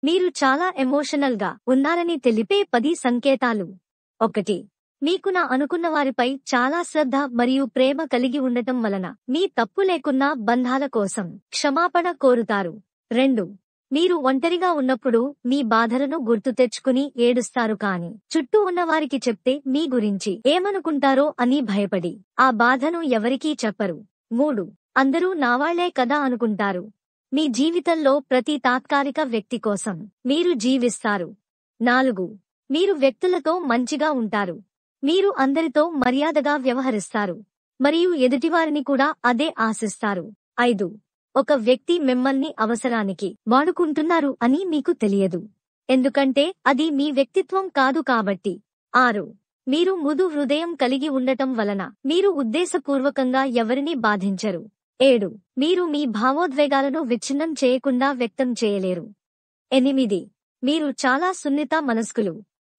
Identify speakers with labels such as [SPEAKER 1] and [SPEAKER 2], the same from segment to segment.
[SPEAKER 1] మీరు చాలా ఎమోషనల్ గా ఉన్నారని తెలిపే 10 సంకేతాలు. 1. మీకు నా అనుకున్న వారిపై చాలా శ్రద్ధ మరియు ప్రేమ కలిగి ఉండటం వలన మీ తప్పు లేకున్నా బంధాల కోసం క్షమాపణ కోరుతారు. 2. మీరు ఒంటరిగా ఉన్నప్పుడు మీ బాధలను గుర్తు తెచ్చుకుని ఏడుస్తారు కాని చుట్టూ ఉన్నవారికి చెప్తే మీ గురించి ఏమనుకుంటారో అని భయపడి ఆ బాధను ఎవరికీ చెప్పరు. 3. అందరూ నావాళ్లే కదా అనుకుంటారు. మీ జీవితంలో ప్రతి తాత్కాలిక వ్యక్తి కోసం మీరు జీవిస్తారు. 4. మీరు వ్యక్తులతో మంచిగా ఉంటారు. మీరు అందరితో మర్యాదగా వ్యవహరిస్తారు మరియు ఎదుటివారిని కూడా అదే ఆశిస్తారు. 5. ఒక వ్యక్తి మిమ్మల్ని అవసరానికి వాడుకుంటున్నారు అని మీకు తెలియదు, ఎందుకంటే అది మీ వ్యక్తిత్వం కాదు కాబట్టి. 6. మీరు మృదు హృదయం కలిగి ఉండటం వలన మీరు ఉద్దేశపూర్వకంగా ఎవరిని బాధించరు. 7. మీరు మీ భావోద్వేగాలను విచ్ఛిన్నం చేయకుండా వ్యక్తం చేయలేరు. 8. మీరు చాలా సున్నిత మనస్కులు.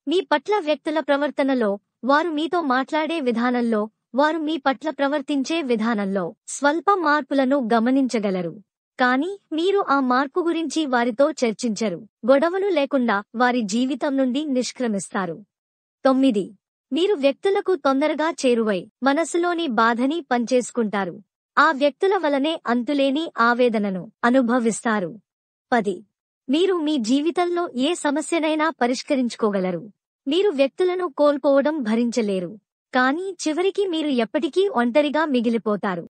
[SPEAKER 1] మీ పట్ల వ్యక్తుల ప్రవర్తనలో, వారు మీతో మాట్లాడే విధానంలో, వారు మీ పట్ల ప్రవర్తించే విధానంలో స్వల్ప మార్పులను గమనించగలరు. కానీ మీరు ఆ మార్పు గురించి వారితో చర్చించరు. గొడవలు లేకుండా వారి జీవితం నుండి నిష్క్రమిస్తారు. 9. మీరు వ్యక్తులకు తొందరగా చేరువై మనసులోని బాధని పంచేసుకుంటారు. ఆ వ్యక్తుల వలనే అంతులేని ఆవేదనను అనుభవిస్తారు. 10. మీరు మీ జీవితంలో ఏ సమస్యనైనా పరిష్కరించుకోగలరు. మీరు వ్యక్తులను కోల్పోవడం భరించలేరు, కానీ చివరికి మీరు ఎప్పటికీ ఒంటరిగా మిగిలిపోతారు.